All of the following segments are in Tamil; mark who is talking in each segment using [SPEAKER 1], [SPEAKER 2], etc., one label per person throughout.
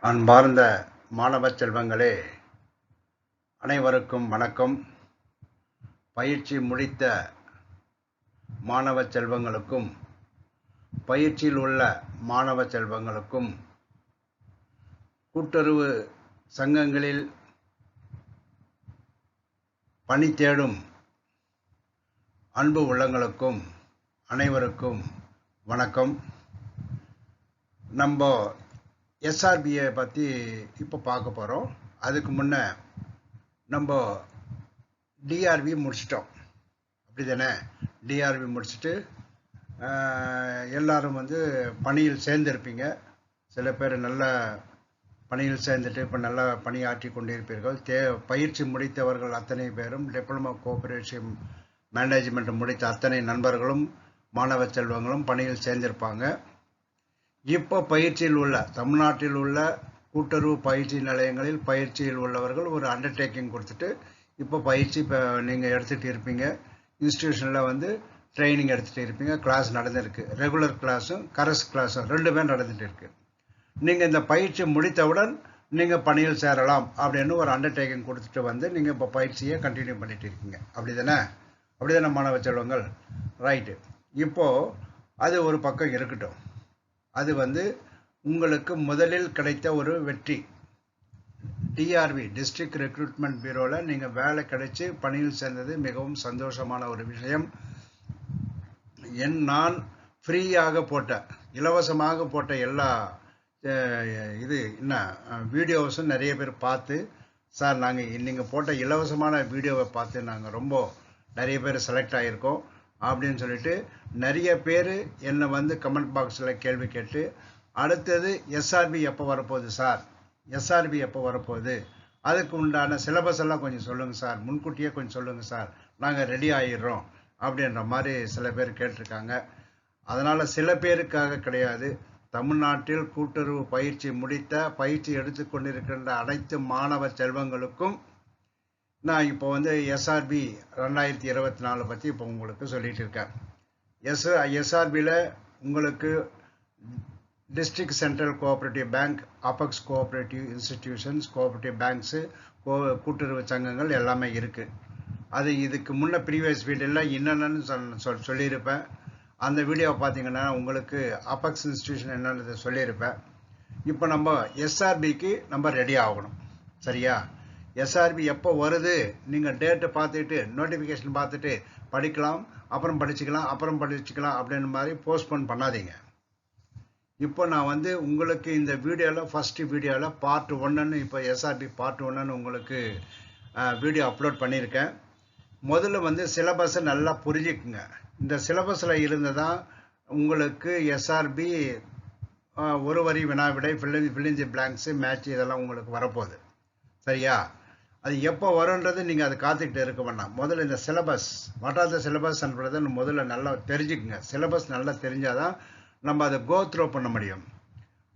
[SPEAKER 1] அன்பார்ந்த மாணவ செல்வங்களே, அனைவருக்கும் வணக்கம். பயிற்சி முடித்த மாணவ செல்வங்களுக்கும் பயிற்சியில் உள்ள மாணவ செல்வங்களுக்கும் கூட்டுறவு சங்கங்களில் பணி தேடும் அன்பு உள்ளங்களுக்கும் அனைவருக்கும் வணக்கம். நம்ம எஸ்ஆர்பியை பற்றி இப்போ பார்க்க போகிறோம். அதுக்கு முன்னே நம்ம டிஆர்பி முடிச்சிட்டோம், அப்படி தானே? டிஆர்பி முடிச்சுட்டு எல்லாரும் பணியில் சேர்ந்திருப்பீங்க. சில பேர் நல்ல பணியில் சேர்ந்துட்டு இப்போ நல்லா பணியாற்றி கொண்டிருப்பீர்கள். பயிற்சி முடித்தவர்கள் அத்தனை பேரும், டிப்ளமோ கோஆபரேட்டிவ் மேனேஜ்மெண்ட் முடித்த அத்தனை நண்பர்களும் மாணவ செல்வங்களும் பணியில் சேர்ந்திருப்பாங்க. இப்போ பயிற்சியில் உள்ள தமிழ்நாட்டில் உள்ள கூட்டுறவு பயிற்சி நிலையங்களில் பயிற்சியில் உள்ளவர்கள் ஒரு அண்டர்டேக்கிங் கொடுத்துட்டு இப்போ பயிற்சி நீங்கள் எடுத்துகிட்டு இருப்பீங்க. இன்ஸ்டிடியூஷனில் ட்ரைனிங் எடுத்துகிட்டு இருப்பீங்க. கிளாஸ் நடந்திருக்கு, ரெகுலர் கிளாஸும் கரஸ் கிளாஸும் ரெண்டுமே நடந்துகிட்டு இருக்கு. நீங்கள் இந்த பயிற்சி முடித்தவுடன் நீங்கள் பணியில் சேரலாம் அப்படின்னு ஒரு அண்டர்டேக்கிங் கொடுத்துட்டு நீங்கள் இப்போ பயிற்சியை கண்டினியூ பண்ணிட்டு இருக்கீங்க. அப்படி தானே மாணவ செல்வங்கள்? ரைட்டு. இப்போது அது ஒரு பக்கம் இருக்கட்டும். அது உங்களுக்கு முதலில் கிடைத்த ஒரு வெற்றி. டிஆர்பி டிஸ்ட்ரிக்ட் ரெக்ரூட்மெண்ட் பியூரோவில் நீங்கள் வேலை கிடைச்சி பணியில் சேர்ந்தது மிகவும் சந்தோஷமான ஒரு விஷயம். நான் ஃப்ரீயாக போட்ட, இலவசமாக போட்ட எல்லா வீடியோஸும் நிறைய பேர் பார்த்து, சார் நீங்கள் போட்ட இலவசமான வீடியோவை பார்த்து நாங்கள் ரொம்ப நிறைய பேர் செலக்ட் ஆகியிருக்கோம் அப்படின்னு சொல்லிட்டு நிறைய பேர் என்னை கமெண்ட் பாக்ஸில் கேள்வி கேட்டு, அடுத்தது எஸ்ஆர்பி எப்போ வரப்போகுது சார், எஸ்ஆர்பி எப்போ வரப்போகுது, அதுக்கு உண்டான சிலபஸ் எல்லாம் கொஞ்சம் சொல்லுங்கள் சார், முன்கூட்டியே கொஞ்சம் சொல்லுங்கள் சார், நாங்கள் ரெடி ஆகிடுறோம் அப்படின்ற மாதிரி சில பேர் கேட்டிருக்காங்க. அதனால் சில பேருக்காக கிடையாது, தமிழ்நாட்டில் கூட்டுறவு பயிற்சி முடித்த பயிற்சி எடுத்துக்கொண்டிருக்கின்ற அனைத்து மாணவ செல்வங்களுக்கும் நான் இப்போ எஸ்ஆர்பி 2024 பற்றி இப்போ உங்களுக்கு சொல்லிட்டு இருக்கேன். எஸ்ஆர்பியில் உங்களுக்கு district central cooperative bank, apex cooperative institutions, cooperative banks, கூட்டுறவு சங்கங்கள் எல்லாமே இருக்குது. அது இதுக்கு முன்னே ப்ரீவியஸ் வீடியோவில் என்னென்னு சொல்லியிருப்பேன். அந்த வீடியோவை பார்த்தீங்கன்னா உங்களுக்கு அபெக்ஸ் இன்ஸ்டிடியூஷன் என்னென்னு சொல்லியிருப்பேன். இப்போ நம்ம எஸ்ஆர்பிக்கு நம்ம ரெடி ஆகணும், சரியா? எஸ்ஆர்பி எப்போ வருது நீங்கள் டேட்டை பார்த்துட்டு நோட்டிஃபிகேஷன் பார்த்துட்டு படிக்கலாம், அப்புறம் படிச்சுக்கலாம் அப்படின்னு மாதிரி போஸ்ட்போன் பண்ணாதீங்க. இப்போ நான் உங்களுக்கு இந்த வீடியோவில் ஃபஸ்ட்டு வீடியோவில் பார்ட் 1ன்னு, இப்போ எஸ்ஆர்பி பார்ட் 1ன்னு உங்களுக்கு வீடியோ அப்லோட் பண்ணியிருக்கேன். முதல்ல சிலபஸை நல்லா புரிஞ்சுக்குங்க. இந்த சிலபஸில் இருந்து தான் உங்களுக்கு எஸ்ஆர்பி ஒரு வரி வினாவிடை, ஃபில்லிங் தி பிளாங்க்ஸு, மேட்ச் இதெல்லாம் உங்களுக்கு வரப்போகுது, சரியா? அது எப்போ வரும்ன்றது நீங்கள் அதை காத்துக்கிட்டு இருக்க வேண்டாம். முதல்ல இந்த சிலபஸ், வாட் ஆர் த சிலபஸ்ன்றதை முதல்ல நல்லா தெரிஞ்சுக்குங்க. சிலபஸ் நல்லா தெரிஞ்சாதான் நம்ம அதை கோ த்ரோ பண்ண முடியும்.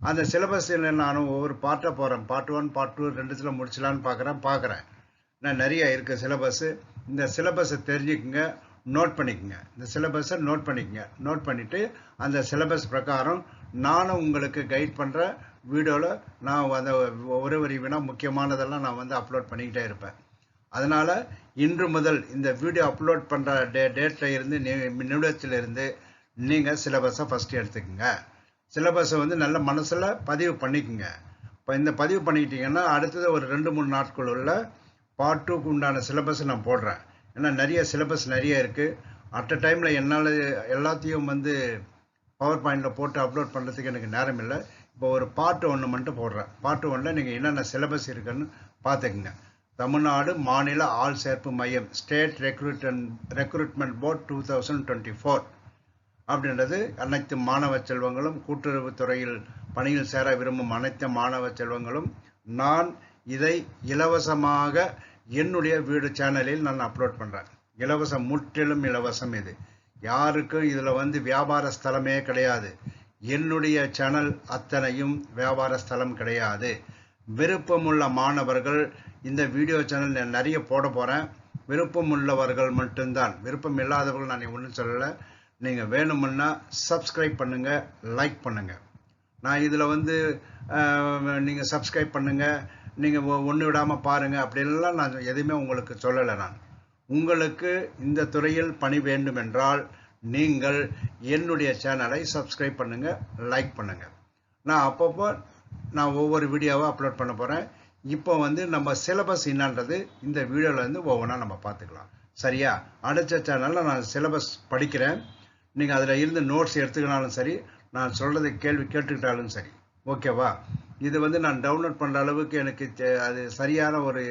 [SPEAKER 1] அந்த சிலபஸில் நானும் ஒவ்வொரு பார்ட்டாக போகிறேன். பார்ட் 1 பார்ட் 2 ரெண்டுத்தில் முடிச்சலான்னு பார்க்குறேன். நான் நிறைய இருக்குது சிலபஸ்ஸு. இந்த சிலபஸை தெரிஞ்சுக்குங்க, நோட் பண்ணிக்கோங்க. இந்த சிலபஸை நோட் பண்ணிக்கோங்க. நோட் பண்ணிவிட்டு அந்த சிலபஸ் பிரகாரம் நானும் உங்களுக்கு கைட் பண்ணுற வீடியோவில் நான் அந்த ஒரு வரிவினா முக்கியமானதெல்லாம் நான் அப்லோட் பண்ணிக்கிட்டே இருப்பேன். அதனால் இன்று முதல் இந்த வீடியோ அப்லோட் பண்ணுற டேட்டில் இருந்து நிமிடத்திலிருந்து நீங்கள் சிலபஸை ஃபஸ்ட்டு எடுத்துக்கோங்க. சிலபஸை நல்ல மனசில் பதிவு பண்ணிக்கோங்க. இப்போ இந்த பதிவு பண்ணிக்கிட்டிங்கன்னா அடுத்தது ஒரு 2-3 நாட்களுள்ள பார்ட் 2க்கு உண்டான சிலபஸை நான் போடுறேன். ஏன்னா நிறைய சிலபஸ் நிறைய இருக்குது. அட் அ டைமில் என்னால் எல்லாத்தையும் பவர் பாயிண்டில் போட்டு அப்லோட் பண்ணுறதுக்கு எனக்கு நேரம் இல்லை. இப்போ ஒரு பார்ட் 1 மட்டும் போடுறேன். பார்ட் 1ல் நீங்கள் என்னென்ன சிலபஸ் இருக்குன்னு பார்த்துக்குங்க. தமிழ்நாடு மாநில ஆள் சேர்ப்பு மையம், ஸ்டேட் ரெக்ரூட்மெண்ட் போர்ட் 2024 அப்படின்றது அனைத்து மாணவ செல்வங்களும், கூட்டுறவு துறையில் பணியில் சேர விரும்பும் அனைத்து மாணவ செல்வங்களும், நான் இதை இலவசமாக என்னுடைய வீடியோ சேனலில் நான் அப்லோட் பண்ணுறேன். இலவசம், முற்றிலும் இலவசம். இது யாருக்கும் இதில் வியாபார ஸ்தலமே கிடையாது. என்னுடைய சேனல் அத்தனையும் வியாபார ஸ்தலம் கிடையாது. விருப்பமுள்ள மாணவர்கள் இந்த வீடியோ சேனல் நிறைய போட போகிறேன். விருப்பமுள்ளவர்கள் மட்டும்தான், விருப்பம் இல்லாதவர்கள் நான் ஒன்றும் சொல்லலை. நீங்கள் வேணுமுன்னா சப்ஸ்கிரைப் பண்ணுங்கள், லைக் பண்ணுங்கள். நான் இதில் வந்து நீங்கள் சப்ஸ்கிரைப் பண்ணுங்கள், நீங்கள் ஒன்று விடாமல் பாருங்கள் அப்படின்லாம் நான் எதுவுமே உங்களுக்கு சொல்லலை. நான் உங்களுக்கு இந்த துறையில் பணி வேண்டும் என்றால் நீங்கள் என்னுடைய சேனலை சப்ஸ்கிரைப் பண்ணுங்கள், லைக் பண்ணுங்கள். நான் அப்பப்போ நான் ஒவ்வொரு வீடியோவை அப்லோட் பண்ண போகிறேன். இப்போ வந்து நம்ம சிலபஸ் என்னன்றது இந்த வீடியோவில் இருந்து ஒவ்வொன்றா நம்ம பார்த்துக்கலாம். சரியா? அடுத்த சேனலில் நான் சிலபஸ் படிக்கிறேன். நீங்கள் அதில் இருந்து நோட்ஸ் எடுத்துக்கினாலும் சரி, நான் சொல்கிறத கேள்வி கேட்டுக்கிட்டாலும் சரி. ஓகேவா? இது வந்து நான் டவுன்லோட் பண்ணுற அளவுக்கு எனக்கு அது சரியான ஒரு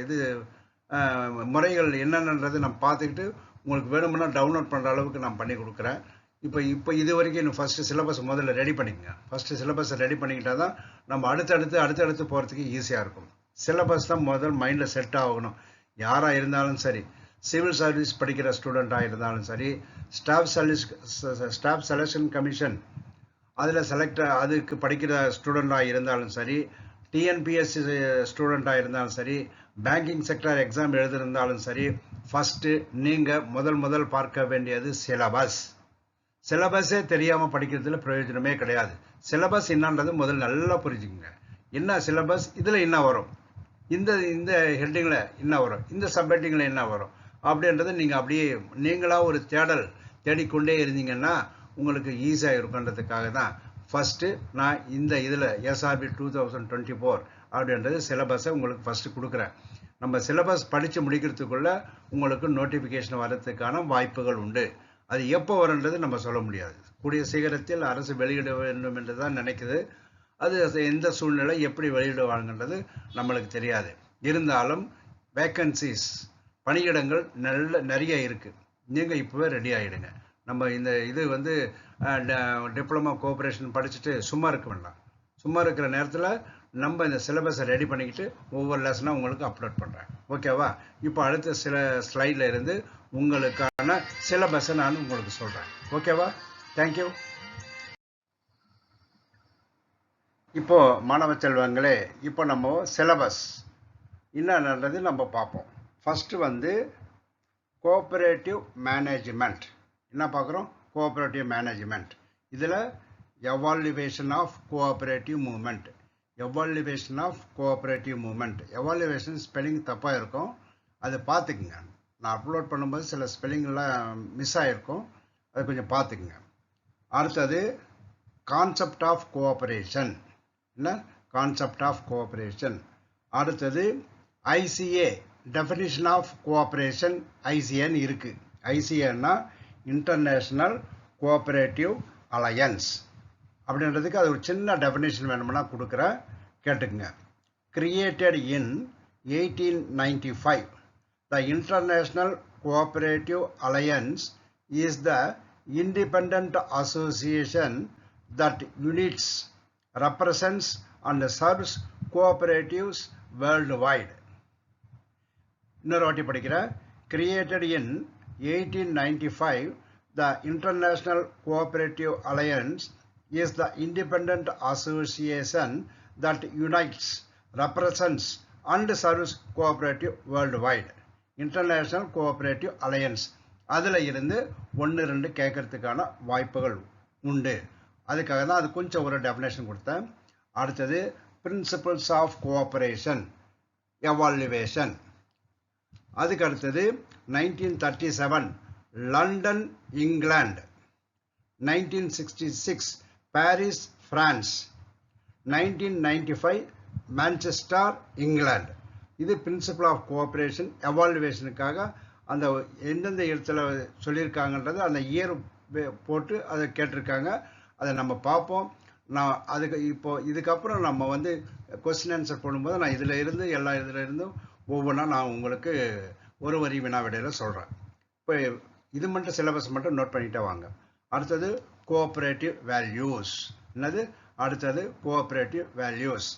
[SPEAKER 1] முறைகள் என்னென்னன்றது நான் பார்த்துக்கிட்டு உங்களுக்கு வேணும்னா டவுன்லோட் பண்ணுற அளவுக்கு நான் பண்ணி கொடுக்குறேன். இப்போ இது வரைக்கும் இன்னும் ஃபஸ்ட்டு சிலபஸ் முதல்ல ரெடி பண்ணிக்கங்க. ஃபஸ்ட்டு சிலபஸை ரெடி பண்ணிக்கிட்டால் தான் நம்ம அடுத்தடுத்து போகிறதுக்கு ஈஸியாக இருக்கும். சிலபஸ் தான் முதல் மைண்டில் செட் ஆகணும். யாராக இருந்தாலும் சரி, சிவில் சர்வீஸ் படிக்கிற ஸ்டூடெண்ட்டாக இருந்தாலும் சரி, ஸ்டாஃப் செலெக்ஷன் கமிஷன் அதில் அதுக்கு படிக்கிற ஸ்டூடெண்ட்டாக இருந்தாலும் சரி, டிஎன்பிஎஸ்சி ஸ்டூடெண்ட்டாக இருந்தாலும் சரி, பேங்கிங் செக்டர் எக்ஸாம் எழுதிருந்தாலும் சரி, ஃபஸ்ட்டு நீங்கள் முதல் பார்க்க வேண்டியது சிலபஸ். சிலபஸே தெரியாமல் படிக்கிறதுல பிரயோஜனமே கிடையாது. சிலபஸ் என்னன்றது முதல் நல்லா புரிஞ்சுக்குங்க. என்ன சிலபஸ், இதில் என்ன வரும், இந்த ஹெட்டிங்கில் என்ன வரும், இந்த சப்ஹெட்டிங்கில் என்ன வரும் அப்படின்றத நீங்கள் அப்படியே நீங்களாக ஒரு தேடிக்கொண்டே இருந்தீங்கன்னா உங்களுக்கு ஈஸியாக இருக்குன்றதுக்காக தான் ஃபஸ்ட்டு நான் இந்த இதில் எஸ்ஆர்பி 2024 அப்படின்றது சிலபஸை உங்களுக்கு ஃபஸ்ட்டு கொடுக்குறேன். நம்ம சிலபஸ் படித்து முடிக்கிறதுக்குள்ளே உங்களுக்கு நோட்டிஃபிகேஷன் வர்றதுக்கான வாய்ப்புகள் உண்டு. அது எப்போ வருன்றது நம்ம சொல்ல முடியாது. கூடிய சீக்கிரத்தில் அரசு வெளியிட வேண்டும் என்று தான் நினைக்குது. அது எந்த சூழ்நிலை எப்படி வெளியிடுவாங்கன்றது நம்மளுக்கு தெரியாது. இருந்தாலும் வேக்கன்சிஸ், பணியிடங்கள் நிறைய இருக்குது. நீங்கள் இப்போவே ரெடி ஆகிடுங்க. நம்ம இது வந்து டிப்ளமா கோஆப்ரேஷன் படிச்சுட்டு சும்மா இருக்க வேண்டாம். சும்மா இருக்கிற நேரத்தில் நம்ம இந்த சிலபஸை ரெடி பண்ணிக்கிட்டு ஒவ்வொரு லெசனாக உங்களுக்கு அப்லோட் பண்ணுறேன். ஓகேவா? இப்போ அடுத்த சில ஸ்லைடில் இருந்து உங்களுக்கான சிலபஸை நான் உங்களுக்கு சொல்கிறேன். ஓகேவா? தேங்க்யூ. இப்போ மாணவ செல்வங்களே, இப்போ நம்ம சிலபஸ் என்னன்றது நம்ம பார்ப்போம். ஃபஸ்ட்டு வந்து கோஆப்ரேட்டிவ் மேனேஜ்மெண்ட் என்ன பார்க்குறோம்? Cooperative management. இதில் evaluation of cooperative movement. Evaluation spelling தப்பாக இருக்கும், அதை பார்த்துக்குங்க. நான் அப்லோட் பண்ணும்போது சில ஸ்பெல்லிங்லாம் மிஸ் ஆகிருக்கும், அதை கொஞ்சம் பார்த்துக்குங்க. அடுத்தது கான்செப்ட் ஆஃப் கோஆப்ரேஷன். என்ன கான்செப்ட் ஆஃப் கோஆப்ரேஷன்? அடுத்தது ஐசிஏ, டெஃபினிஷன் ஆஃப் கோஆப்ரேஷன். ஐசிஏன்னு இருக்குது. ஐசிஏன்னா இன்டர்நேஷ்னல் கோஆப்ரேட்டிவ் அலையன்ஸ் அப்படின்றதுக்கு அது ஒரு சின்ன டெஃபினேஷன் வேணும்னா கொடுக்குறேன், கேட்டுக்குங்க. Created in 1895, the International Cooperative Alliance is the independent association that unites, represents and serves cooperatives worldwide. இன்னொரு வாட்டி படிக்கிறேன். Created in 1895, the International Cooperative Alliance is the independent association that unites, represents and serves cooperative worldwide. International cooperative alliance. அதில் இருந்து 1-2 கேட்கறதுக்கான வாய்ப்புகள் உண்டு. அதுக்காக தான் அது கொஞ்சம் ஒரு டெஃபினேஷன் கொடுத்தேன். அடுத்தது பிரின்சிபல்ஸ் ஆஃப் கோஆப்ரேஷன், எவால்யூவேஷன். அதுக்கு அடுத்தது 1937 London England, 1966 Paris France, 1995 Manchester இங்கிலாந்து. இது பிரின்சிபல் ஆஃப் கோஆப்ரேஷன் எவால்யூவேஷனுக்காக அந்த எந்தெந்த இடத்துல சொல்லியிருக்காங்கன்றது அந்த இயர் போட்டு அதை கேட்டிருக்காங்க. அதை நம்ம பார்ப்போம். நான் இதுக்கப்புறம் நம்ம வந்து கொஸ்டின் ஆன்சர் போடும்போது நான் இதில் இருந்து எல்லா இதில் இருந்தும் ஒவ்வொன்றா நான் உங்களுக்கு ஒரு வரி வினா விடையில் சொல்கிறேன். இப்போ இது மட்டும் சிலபஸ் மட்டும் நோட் பண்ணிட்டே வாங்க. அடுத்தது கோஆப்ரேட்டிவ் வேல்யூஸ். என்னது? அடுத்தது cooperative values.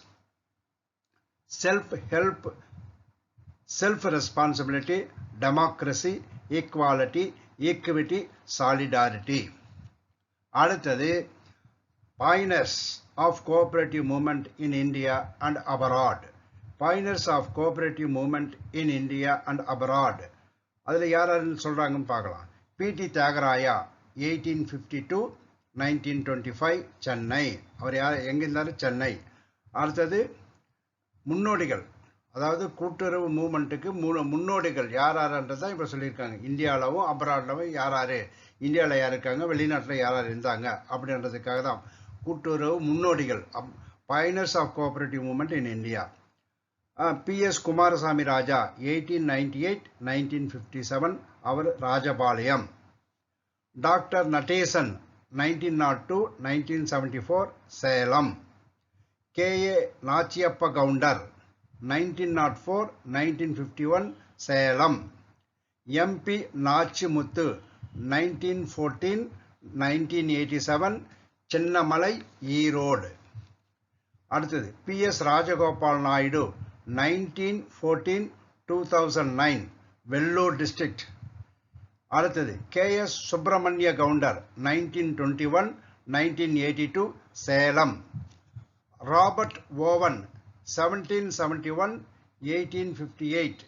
[SPEAKER 1] Self responsibility, democracy, equality, equity, solidarity. அடுத்தது pioneers of cooperative movement in India and abroad. pioneers of cooperative movement in India and abroad. அதில் யாருன்னு சொல்கிறாங்கன்னு பார்க்கலாம். பிடி தியாகராயா 1852 1925 சென்னை. அவர் யார் எங்கே இருந்தார்? சென்னை. அடுத்தது முன்னோடிகள், அதாவது கூட்டுறவு மூவ்மெண்ட்டுக்கு முன்னோடிகள் யார் யாருன்றதான் இப்போ சொல்லியிருக்காங்க. இந்தியாவிலவும் அப்ராட்லவும் யார் யார், இந்தியாவில் யார் இருக்காங்க, வெளிநாட்டில் யார் யார் இருந்தாங்க அப்படின்றதுக்காக தான் கூட்டுறவு முன்னோடிகள், pioneers of cooperative movement in India. P.S. Kumarasamy Raja 1898-1957, அவர் Rajapalayam. Doctor Natesan 1902-1974, Salem. K.A. Nachiappa Gounder 1904-1951, Salem. M.P. Nachimuthu 1914-1987, Chinnamalai, Erode. அடுத்தது P.S. ராஜகோபால் நாயுடு 1914-2009, வெள்ளூர் டிஸ்ட்ரிக்ட். அடுத்தது K.S. Subramania Gounder 1921-1982, Salem. Robert Owen 1771-1858.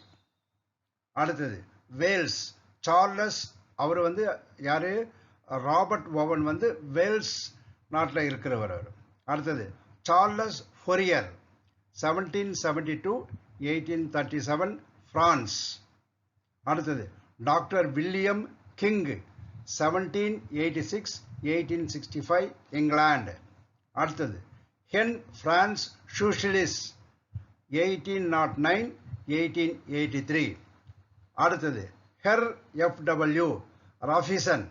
[SPEAKER 1] அடுத்தது வேல்ஸ் சார்லஸ், அவர் யாரு? ராபர்ட் ஓவன் வேல்ஸ் நாட்டில் இருக்கிறவர். அடுத்தது சார்லஸ் ஃபொரியர் 1772-1837, பிரான்ஸ். அடுத்தது டாக்டர் வில்லியம் கிங் 1786-1865, இங்கிலாந்து. அடுத்தது ஹென் பிரான்ஸ் ஷூஷிலிஸ் 1809-1883. அடுத்தது Herr F W Raiffeisen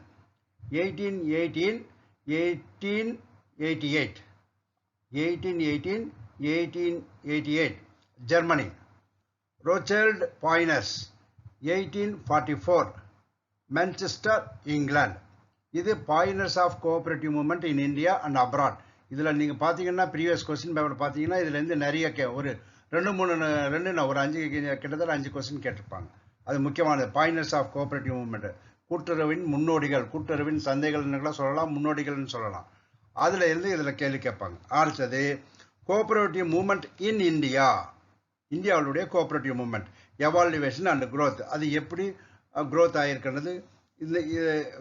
[SPEAKER 1] 1888, Germany. Rochdale Pioneers 1844, Manchester, இங்கிலாந்து. இது Pioneers of cooperative movement in India and abroad. இதில் நீங்கள் பார்த்தீங்கன்னா ப்ரீவியஸ் கொஸ்டின் பேப்பர் பார்த்தீங்கன்னா இதுலேருந்து நிறைய ஒரு 5 கிட்டத்தட்ட 5 கொஸ்டின் கேட்டிருப்பாங்க. அது முக்கியமானது. பாய்னர்ஸ் ஆஃப் கோஆபரேட்டிவ் மூவ்மெண்ட், கூட்டுறவின் முன்னோடிகள், கூட்டுறவின் சந்தைகள்னு சொல்லலாம், முன்னோடிகள்னு சொல்லலாம். அதில் இருந்து இதில் கேள்வி கேட்பாங்க. அடுத்தது கோஆபரேட்டிவ் மூவ்மெண்ட் இன் இந்தியா, இந்தியாவுடைய cooperative movement evaluation and growth, அது எப்படி க்ரோத் ஆகிருக்கிறது இந்த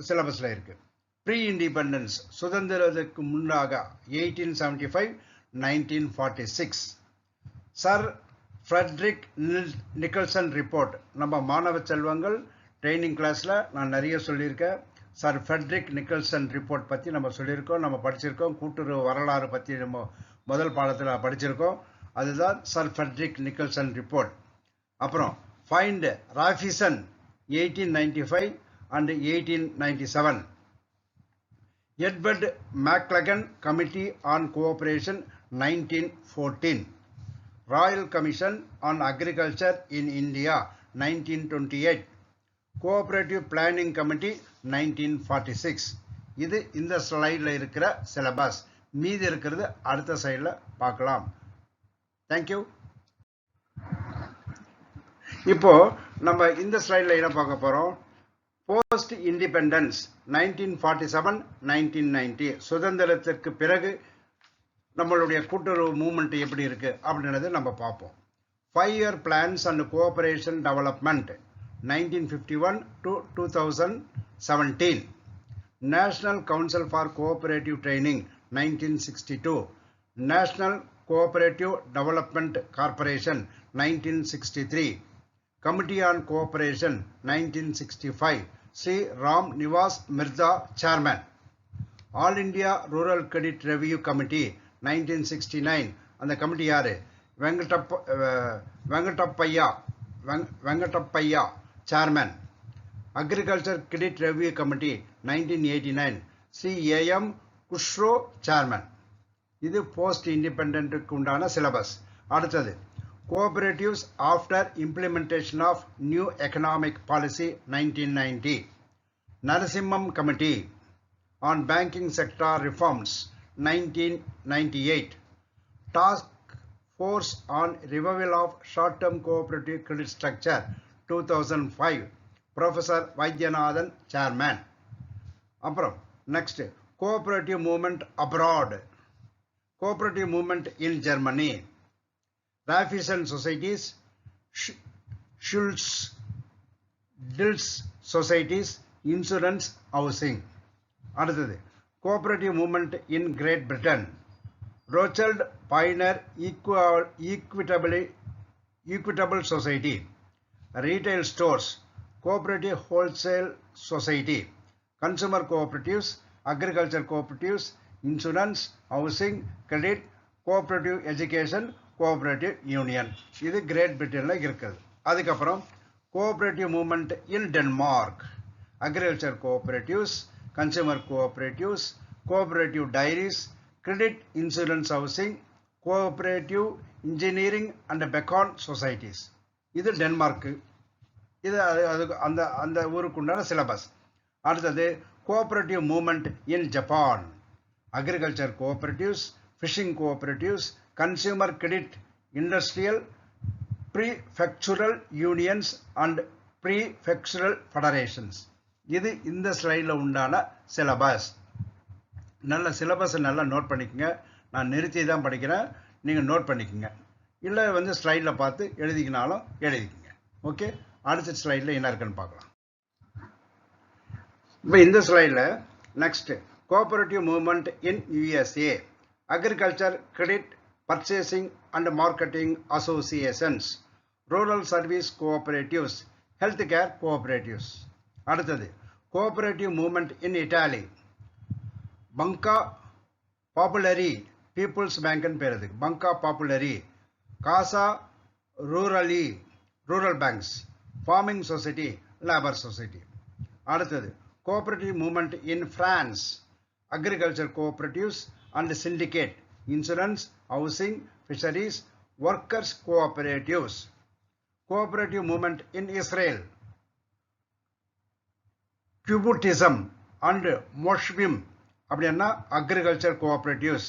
[SPEAKER 1] சிலபஸில் இருக்குது. ப்ரீ இண்டிபெண்டன்ஸ், சுதந்திரத்துக்கு முன்னாக 1875-1946. சர் ஃப்ரெட்ரிக் நிக்கல்சன் ரிப்போர்ட், நம்ம மாணவ செல்வங்கள் ட்ரைனிங் கிளாஸில் நான் நிறைய சொல்லியிருக்கேன். சர் ஃப்ரெட்ரிக் நிக்கல்சன் ரிப்போர்ட் பற்றி நம்ம சொல்லியிருக்கோம், நம்ம படிச்சிருக்கோம். கூட்டுறவு வரலாறு பற்றி நம்ம முதல் பாடத்தில் படிச்சிருக்கோம். அதுதான் சர் ஃப்ரெட்ரிக் நிக்கல்சன் ரிப்போர்ட். அப்புறம் ஃபைண்ட் Raiffeisen 1895 and 1897. Edward Maclagan committee on cooperation 1914. Royal Commission on Agriculture in India 1928. Cooperative planning committee 1946. இது இந்த ஸ்லைடில் இருக்கிற சிலபஸ். மீதி இருக்கிறது அடுத்த சைடில் பார்க்கலாம். தேங்க்யூ. இப்போ நம்ம இந்த ஸ்லைடில் என்ன பார்க்க போகிறோம்? போஸ்ட் இண்டிபெண்டன்ஸ் 1947-1990, சுதந்திரத்திற்கு பிறகு நம்மளுடைய கூட்டுறவு மூவ்மெண்ட் எப்படி இருக்கு அப்படின்றது நம்ம பார்ப்போம். 5-year plans and cooperation development 1951 to 2017. National Council for Cooperative Training 1962. National Cooperative Development Corporation 1963. Committee on Cooperation 1965. Sri Ram Nivas Mirza, Chairman. All India Rural Credit Review Committee 1969. அந்த கமிட்டி யாரு? Venkatappaiah chairman. Agriculture credit review committee 1989. CAM Khusro chairman. இது போஸ்ட் இண்டிபெண்டன்ட்டுக்கு உண்டான சிலபஸ். அடுத்தது cooperatives after implementation of new economic policy 1990. Narasimham committee on banking sector reforms 1998. Task Force on Revival of Short-Term Cooperative Credit Structure 2005. Professor Vaidyanathan, Chairman. அப்புறம் next cooperative movement abroad. Cooperative movement in Germany. Raiffeisen Societies, Schultz, Dils Societies, Insurance, Housing. அடுத்தது cooperative movement in Great Britain. Rothschild pioneer equitable society. Retail stores, cooperative wholesale society, consumer cooperatives, agriculture cooperatives, insurance, housing, credit, cooperative education, cooperative union. இது கிரேட் பிரிட்டன்ல இருக்குது. அதுக்கப்புறம் cooperative movement in Denmark. Agriculture cooperatives, consumer cooperatives, cooperative dairies, credit, insurance, housing, cooperative engineering and beacon societies. இது டென்மார்க்கு. இது அந்த அந்த ஊருக்குண்டான சிலபஸ். அடுத்தது cooperative movement in Japan. Agriculture cooperatives, fishing cooperatives, consumer credit, industrial, prefectural unions and prefectural federations. இது இந்த ஸ்லைடில் உண்டான சிலபஸ். நல்ல சிலபஸை நல்லா நோட் பண்ணிக்கோங்க. நான் நிறுத்தி தான் படிக்கிறேன், நீங்கள் நோட் பண்ணிக்கோங்க. இல்லை வந்து ஸ்லைடில் பார்த்து எழுதிக்கினாலும் எழுதிக்கங்க. ஓகே, அடுத்த ஸ்லைடில் என்ன இருக்குன்னு பார்க்கலாம். இப்போ இந்த ஸ்லைடில் next cooperative movement in USA. Agriculture credit purchasing and marketing associations, rural service cooperatives, health care cooperatives. அடுத்தது cooperative movement in Italy. Banca Popolari, people's பேங்க்னு பேர் அதுக்கு, Banca Popolari. Casse Rurali, rural banks. Farming society, labour society. அடுத்தது cooperative movement in France. Agriculture cooperatives and syndicate, insurance, housing, fisheries, workers cooperatives. Cooperative movement in Israel. Kibbutzim and moshavim அப்படின்னா agriculture cooperatives.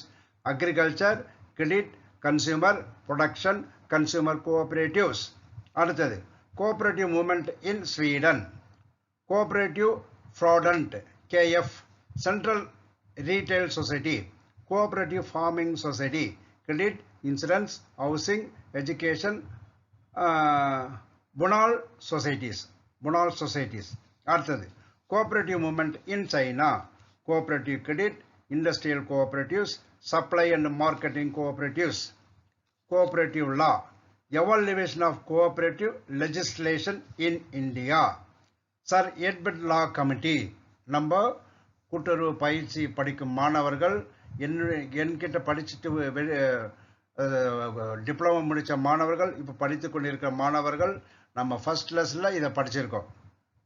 [SPEAKER 1] Agriculture, credit, consumer production, consumer cooperatives. அடுத்தது cooperative movement in Sweden. Cooperative ஃப்ராடன்ட், KF, central retail society, cooperative farming society, credit, insurance, housing, education, funeral societies. அடுத்தது cooperative movement in China. Cooperative credit, industrial cooperatives, supply and marketing cooperatives. Cooperative law, evaluation of cooperative legislation in India. Sir Edward Law Committee. நம்ம கூட்டுறவு பயிற்சி படிக்கும் மாணவர்கள், என்கிட்ட படிச்சுட்டு டிப்ளமோ முடித்த மாணவர்கள், இப்போ படித்து கொண்டிருக்கிற மாணவர்கள், நம்ம ஃபர்ஸ்ட் லெசனில் இதை படிச்சிருக்கோம்.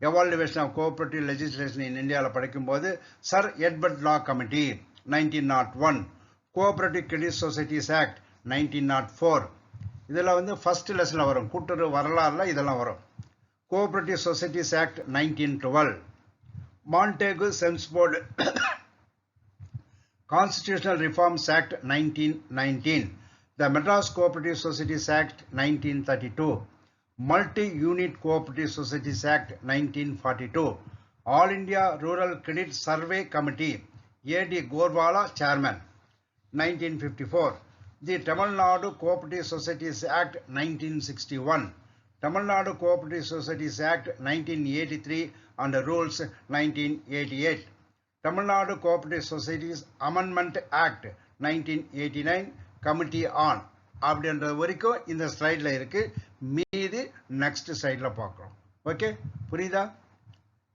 [SPEAKER 1] Evaluation of cooperative legislation in இந்தியாவில் படிக்கும்போது sir Edward Law committee 1901, cooperative credit societies act 1904. இதெல்லாம் வந்து ஃபர்ஸ்ட் லெசனில் வரும். கூட்டுறவு வரலாறுல இதெல்லாம் வரும். Cooperative societies act 1912. Montagu Chelmsford constitutional reforms act 1919. The Madras cooperative societies act 1932. Multi unit cooperative societies act 1942. All India rural credit survey committee, A.D. Gorwala chairman, 1954. The Tamil Nadu Cooperative Societies Act 1961. Tamil Nadu Cooperative Societies Act 1983 and rules 1988. Tamil Nadu Cooperative Societies Amendment Act 1989 Committee on. அப்படின்றது வரைக்கும் இந்த ஸ்லைடில் இருக்கு. மீதி நெக்ஸ்ட் ஸ்லைடில் பார்க்குறோம். ஓகே, புரியுதா?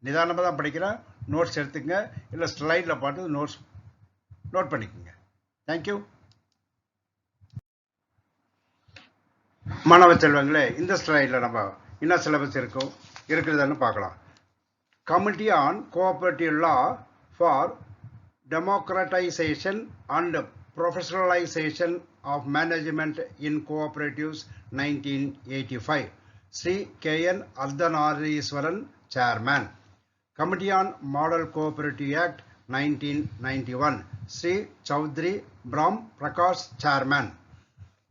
[SPEAKER 1] நிதானமாக தான் படிக்கிறேன். நோட்ஸ் எடுத்துங்க, இல்லை ஸ்லைடில் பார்த்து நோட் பண்ணிக்கோங்க. தேங்க்யூ. மாணவ செல்வங்களே, இந்த ஸ்லைடில் நம்ம என்ன சிலபஸ் இருக்குதுன்னு பார்க்கலாம். Committee on cooperative law for democratisation and professionalisation of management in cooperatives 1985. Shri K.N. Ardhanareeswaran chairman. Committee on Model Cooperative Act 1991. Sri Chaudhary Brahm Prakash chairman.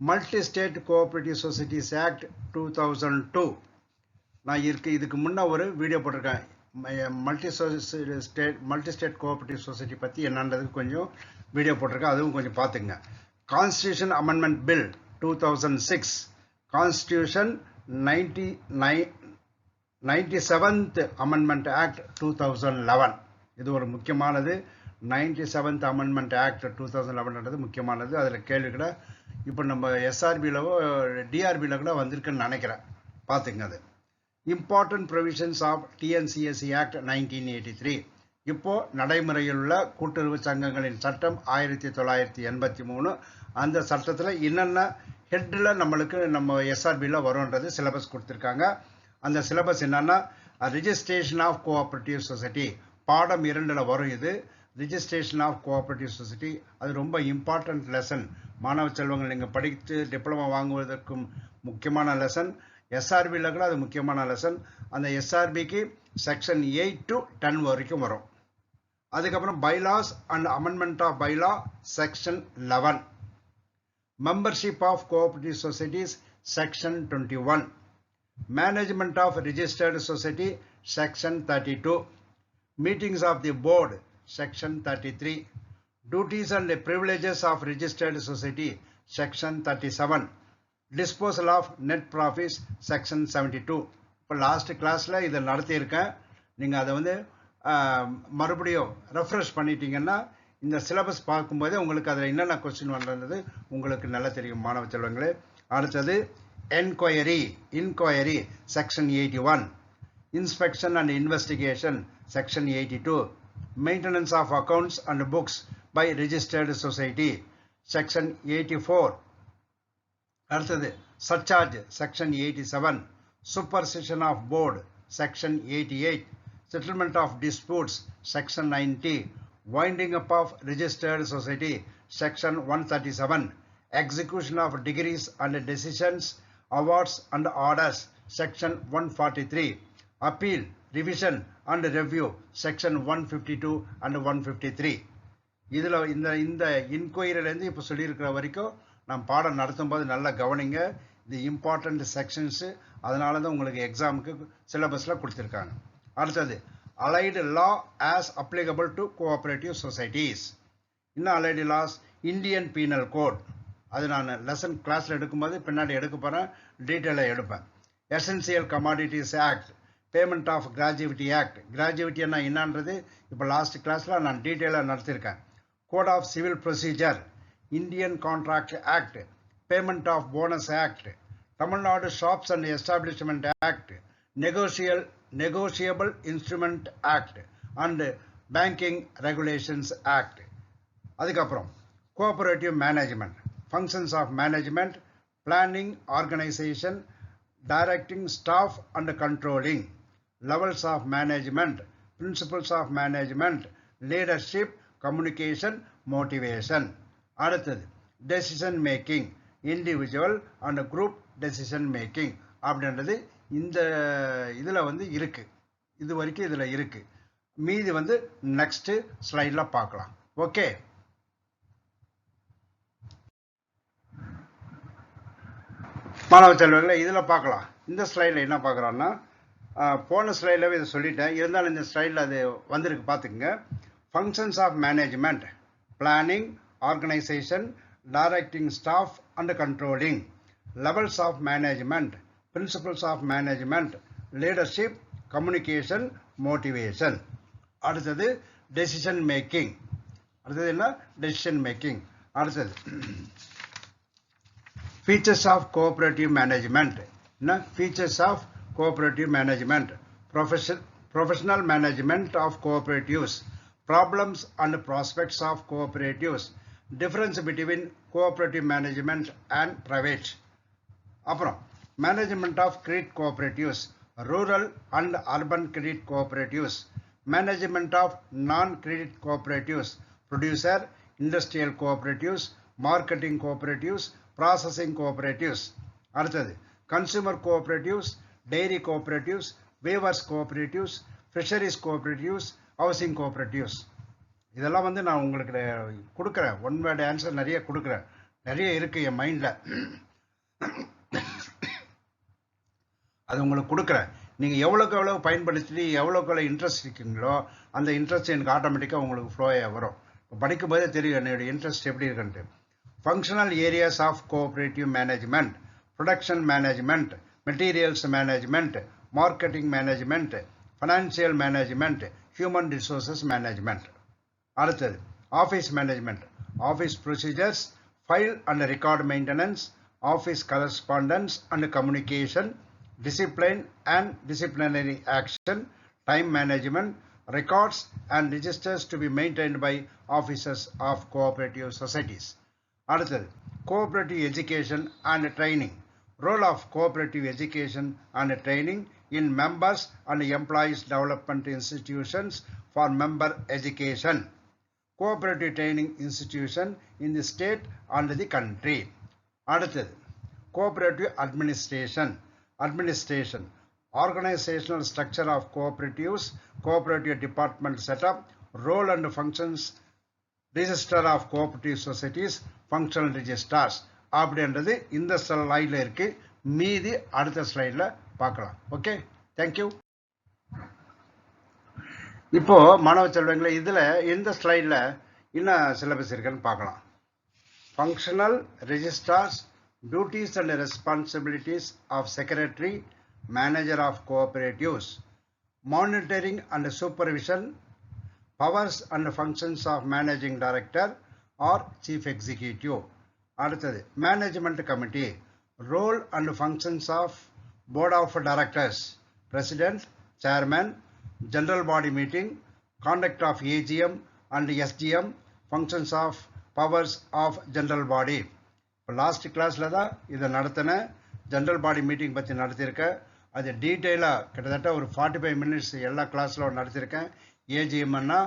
[SPEAKER 1] Multi-State Cooperative Societies Act 2002. நான் இதுக்கு முன்ன ஒரு வீடியோ போட்டிருக்கேன். மல்டி ஸ்டேட் கோஆபரேட்டிவ் சொசைட்டி பற்றி என்னன்றதுக்கு கொஞ்சம் வீடியோ போட்டிருக்கேன், அதுவும் கொஞ்சம் பார்த்துங்க. Constitution amendment bill 2006. Constitution 97th amendment act 2011. இது ஒரு முக்கியமானது. 97th அமெண்ட்மெண்ட் ஆக்ட் 2011 முக்கியமானது. அதில் கேள்வி கூட இப்போ நம்ம எஸ்ஆர்பியிலவோ டிஆர்பியில் கூட வந்திருக்குன்னு நினைக்கிறேன், பார்த்துங்க. அது important provisions of TNCSC act 1983. இப்போ நடைமுறையில் உள்ள கூட்டுறவு சங்கங்களின் சட்டம் 1983. அந்த சட்டத்தில் என்னென்ன ஹெட்டில் நம்மளுக்கு நம்ம எஸ்ஆர்பியில் வரும்ன்றது சிலபஸ் கொடுத்துருக்காங்க. அந்த சிலபஸ் என்னன்னா ரிஜிஸ்ட்ரேஷன் ஆஃப் கோஆப்ரேட்டிவ் சொசைட்டி பாடம் 2ல் வரும். இது ரிஜிஸ்ட்ரேஷன் ஆஃப் கோஆப்ரேட்டிவ் சொசைட்டி அது ரொம்ப இம்பார்ட்டன்ட் லெசன். மாணவ செல்வங்கள் நீங்கள் படித்து டிப்ளமா வாங்குவதற்கும் முக்கியமான லெசன். எஸ்ஆர்பியில் கூட அது முக்கியமான லெசன். அந்த எஸ்ஆர்பிக்கு செக்ஷன் 8 to 10 வரைக்கும் வரும். அதுக்கப்புறம் bylaws and amendment of bylaw section 11. Membership of cooperative societies section 21. Management of registered society section 32. Meetings of the board section 33. duties and privileges of registered society section 37. disposal of net profits section 72. இப்போ லாஸ்ட் கிளாஸில் இதை நடத்தியிருக்கேன். நீங்கள் அதை வந்து மறுபடியும் ரெஃப்ரெஷ் பண்ணிட்டீங்கன்னா இந்த சிலபஸ் பார்க்கும்போது உங்களுக்கு அதில் என்னென்ன கொஸ்டின் வந்தது உங்களுக்கு நல்லா தெரியும் மாணவ செல்வங்களே. அடுத்தது inquiry section 81. inspection and investigation section 82. maintenance of accounts and books by registered society section 84. அடுத்தது surcharge section 87. supersession of board section 88. settlement of disputes section 90. winding up of registered society section 137. execution of degrees and decisions, awards and orders section 143. appeal, revision and review section 152 and 153. இதில் இந்த இன்கொயரிலேருந்து இப்போ சொல்லியிருக்கிற வரைக்கும் நான் பாடம் நடத்தும்போது நல்லா கவனிங்க. இது இம்பார்ட்டண்ட் செக்ஷன்ஸு, அதனால தான் உங்களுக்கு எக்ஸாமுக்கு சிலபஸில் கொடுத்துருக்காங்க. அடுத்தது allied law as applicable to cooperative societies. இன்னும் allied laws Indian penal code, அது நான் லெசன் கிளாஸில் எடுக்கும்போது பின்னாடி எடுக்க போகிறேன், டீட்டெயிலாக எடுப்பேன். Essential commodities act, payment of gratuity act. கிராஜுவிட்டின்னா என்னன்றது இப்போ லாஸ்ட் கிளாஸில் நான் டீட்டெயிலாக நடத்தியிருக்கேன். Code of civil procedure, Indian contract act, payment of bonus act, Tamil Nadu shops and establishment act, negotiable instrument act and banking regulations act. அதுக்கப்புறம் cooperative management, functions of management, planning, organisation, directing staff and controlling, levels of management, principles of management, leadership, communication, motivation. அடுத்தது decision making, individual and group decision making அப்படின்றது இந்த இதில் வந்து இருக்கு. இது வரைக்கும் இதில் இருக்கு. மீதி வந்து நெக்ஸ்ட் ஸ்லைடில் பார்க்கலாம். ஓகே, மாணவ செல்வங்களை இதில் பார்க்கலாம். இந்த ஸ்லைடில் என்ன பார்க்குறோன்னா, போன ஸ்லைடில் இதை சொல்லிட்டேன், இருந்தாலும் இந்த ஸ்லைடில் அது வந்திருக்கு பார்த்துக்குங்க. Functions of management, planning, organisation, directing staff and controlling, levels of management, principles of management, leadership, communication, motivation. அடுத்தது டெசிஷன் மேக்கிங். அடுத்தது என்ன? Decision making. அடுத்தது features of cooperative management. features of cooperative management, professional management of cooperatives, problems and prospects of cooperatives, difference between cooperative management and private. அப்புறம் management of credit cooperatives, rural and urban credit cooperatives, management of non-credit cooperatives, producer, industrial cooperatives, marketing cooperatives, processing cooperatives. அடுத்தது consumer cooperatives, dairy cooperatives, weavers cooperatives, fisheries cooperatives, housing cooperatives. இதெல்லாம் வந்து நான் உங்களுக்கு கொடுக்குறேன், ஒன் வேர்டு ஆன்சர் நிறைய கொடுக்குறேன், நிறைய இருக்குது என் மைண்டில், அது உங்களுக்கு கொடுக்குறேன். நீங்கள் எவ்வளோக்கு எவ்வளோ பயன்படுத்தி எவ்வளோக்கு எவ்வளோ இன்ட்ரெஸ்ட் இருக்கீங்களோ அந்த இன்ட்ரெஸ்ட் எனக்கு ஆட்டோமேட்டிக்காக உங்களுக்கு ஃப்ளோயாக வரும். படிக்கும் போதே தெரியும் என்னுடைய இன்ட்ரெஸ்ட் எப்படி இருக்குன்ட்டு. Functional areas of cooperative management, production management, materials management, marketing management, financial management, human resources management. அடுத்தது office management, office procedures, file and record maintenance, office correspondence and communication, discipline and disciplinary action, time management, records and registers to be maintained by officers of cooperative societies. அடுத்தது cooperative education and training, role of cooperative education and training in members and employees development institutions for member education, cooperative training institution in the state and the country. அடுத்தது cooperative administration, organizational structure of cooperatives, cooperative department setup, role and functions, register of cooperative societies, functional registers. அப்படின்றது இந்த ஸ்லைடில் இருக்கு. மீதி அடுத்த ஸ்லைடில் பார்க்கலாம். Okay, thank you. இப்போ மாணவ செல்வங்களே, இதில் இந்த ஸ்லைடில் என்ன சிலபஸ் இருக்குன்னு பார்க்கலாம். Functional registrars, duties and responsibilities of secretary, manager of cooperatives, monitoring and supervision, powers and functions of managing director or chief executive. அடுத்தது management committee, role and functions of board of directors, president, chairman, general body meeting, conduct of AGM and SGM, functions of powers of general body. Last கிளாஸில் தான் இதை நடத்தின ஜென்ரல் பாடி மீட்டிங் பற்றி நடத்தியிருக்கேன். அது டீட்டெயிலாக கிட்டத்தட்ட ஒரு 45 மினிட்ஸ் எல்லா கிளாஸில் நடத்தியிருக்கேன். ஏஜிஎம்னா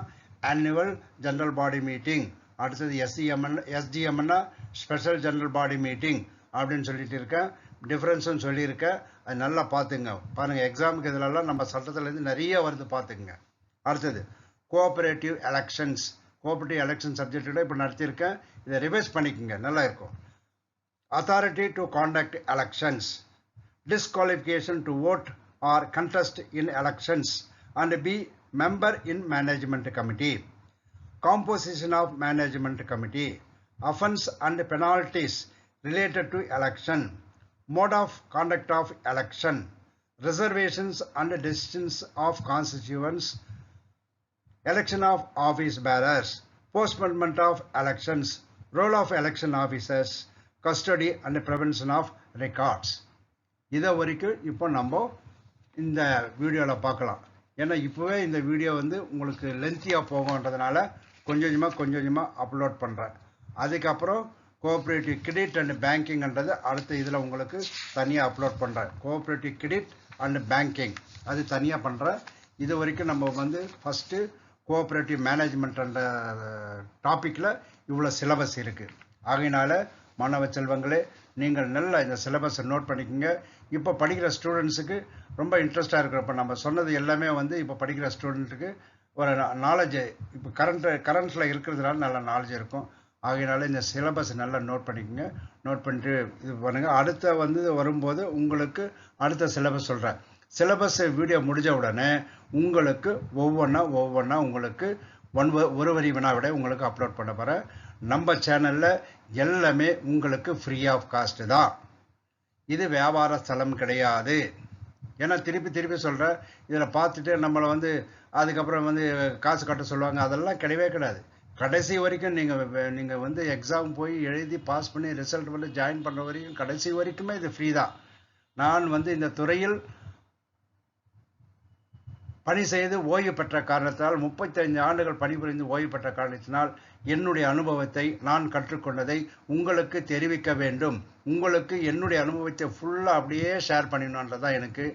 [SPEAKER 1] ஆனுவல் ஜென்ரல் பாடி மீட்டிங், அடுத்தது எஸ்ஜிஎம்னா ஸ்பெஷல் ஜென்ரல் பாடி மீட்டிங் அப்படின்னு சொல்லிட்டு இருக்கேன். டிஃப்ரென்ஸும் சொல்லியிருக்கேன். அது நல்லா பார்த்துங்க. பாருங்கள், எக்ஸாமுக்கு இதிலெல்லாம் நம்ம சட்டத்துலேருந்து நிறைய வருது, பார்த்துக்குங்க. அடுத்தது கோஆபரேட்டிவ் எலெக்ஷன்ஸ், கோஆபரேட்டிவ் எலெக்ஷன் சப்ஜெக்டோட இப்போ நடத்தியிருக்கேன். இதை ரிவைஸ் பண்ணிக்கோங்க, நல்லா இருக்கும். Authority to conduct elections, disqualification to vote or contest in elections and be member in management committee, composition of management committee, offence and penalties related to election, mode of conduct of election, reservations and decisions of constituents, election of office bearers, postponement of elections, role of election officers, custody and prevention of records. இதை வரைக்கும் இப்போ நம்ம இந்த வீடியோவில் பார்க்கலாம். ஏன்னா இப்போவே இந்த வீடியோ வந்து உங்களுக்கு லென்த்தியாக போகுன்றதுனால கொஞ்சம் கொஞ்சமாக அப்லோட் பண்ணுறேன். அதுக்கப்புறம் கோஆப்ரேட்டிவ் கிரெடிட் அண்ட் பேங்கிங்ன்றது அடுத்த இதில் உங்களுக்கு தனியாக அப்லோட் பண்ணுறேன். கோஆப்ரேட்டிவ் கிரெடிட் அண்ட் பேங்கிங் அது தனியாக பண்ணுறேன். இது வரைக்கும் நம்ம வந்து ஃபஸ்ட்டு கோஆப்ரேட்டிவ் மேனேஜ்மெண்ட்ன்ற டாப்பிக்கில் இவ்வளோ சிலபஸ் இருக்குது. ஆகையினால மாணவ செல்வங்களே, நீங்கள் நல்ல இந்த சிலபஸை நோட் பண்ணிக்கோங்க. இப்போ படிக்கிற ஸ்டூடெண்ட்ஸுக்கு ரொம்ப இன்ட்ரெஸ்டாக இருக்கிறப்ப நம்ம சொன்னது எல்லாமே வந்து இப்போ படிக்கிற ஸ்டூடெண்ட்டுக்கு ஒரு நாலேஜ் இப்போ கரண்ட்டில் இருக்கிறதுனால நல்ல நாலேஜ் இருக்கும். ஆகையினால இந்த சிலபஸ் நல்லா நோட் பண்ணிக்கோங்க. நோட் பண்ணிட்டு இது பண்ணுங்கள். அடுத்த வந்து வரும்போது உங்களுக்கு அடுத்த சிலபஸ் சொல்கிறேன். சிலபஸ் வீடியோ முடிஞ்ச உடனே உங்களுக்கு ஒவ்வொன்றா உங்களுக்கு ஒரு வரி வினா விட உங்களுக்கு அப்லோட் பண்ண போகிறேன். நம்ம சேனலில் எல்லாமே உங்களுக்கு ஃப்ரீ ஆஃப் காஸ்ட்டு தான். இது வியாபார ஸ்தலம் கிடையாது. ஏன்னா திருப்பி சொல்கிறேன், இதில் பார்த்துட்டு நம்மளை வந்து அதுக்கப்புறம் வந்து காசு கட்ட சொல்லுவாங்க. அதெல்லாம் கிடையவே கிடையாது. கடைசி வரைக்கும் நீங்கள் வந்து எக்ஸாம் போய் எழுதி பாஸ் பண்ணி ரிசல்ட் வந்து ஜாயின் பண்ணுற வரைக்கும் கடைசி வரைக்குமே இது ஃப்ரீ தான். நான் வந்து இந்த துறையில் பணி செய்து ஓய்வு பெற்ற காரணத்தினால் 35 ஆண்டுகள் பணிபுரிந்து ஓய்வு பெற்ற காரணத்தினால் என்னுடைய அனுபவத்தை, நான் கற்றுக்கொண்டதை உங்களுக்கு தெரிவிக்க வேண்டும். உங்களுக்கு என்னுடைய அனுபவத்தை ஃபுல்லாக அப்படியே ஷேர் பண்ணிடணுன்றதான் எனக்கு.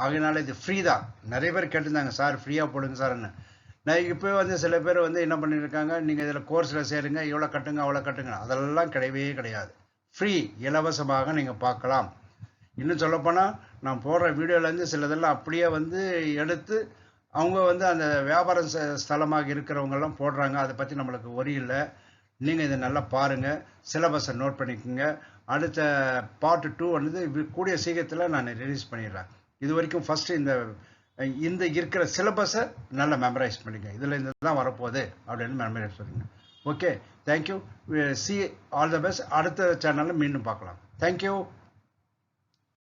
[SPEAKER 1] ஆகையினால இது ஃப்ரீ தான். நிறைய பேர் கேட்டிருந்தாங்க, சார் ஃப்ரீயாக போடுங்க சார்ன்னு. நான் இப்போ வந்து சில பேர் வந்து என்ன பண்ணியிருக்காங்க, நீங்கள் இதில் கோர்ஸில் சேருங்க, இவ்வளோ கட்டுங்க அவ்வளோ கட்டுங்க, அதெல்லாம் கிடையவே கிடையாது. ஃப்ரீ, இலவசமாக நீங்கள் பார்க்கலாம். இன்னும் சொல்லப்போனால் நான் போடுற வீடியோலேருந்து சிலதெல்லாம் அப்படியே வந்து எடுத்து அவங்க வந்து அந்த வியாபார ஸ்தலமாக இருக்கிறவங்கெல்லாம் போடுறாங்க. அதை பற்றி நம்மளுக்கு ஒரி இல்லை. நீங்கள் இதை நல்லா பாருங்கள், சிலபஸை நோட் பண்ணிக்கோங்க. அடுத்த பார்ட் 2 வந்து கூடிய சீக்கிரத்தில் நான் ரிலீஸ் பண்ணிடுறேன். இது வரைக்கும் ஃபஸ்ட்டு இந்த இருக்கிற சிலபஸை நல்லா மெமரைஸ் பண்ணிக்க. இதில் இந்த தான் வரப்போகுது அப்படின்னு மெமரைஸ் பண்ணுங்க. Okay, thank you. C all the best. அடுத்த சேனலில் மீண்டும் பார்க்கலாம். தேங்க்யூ.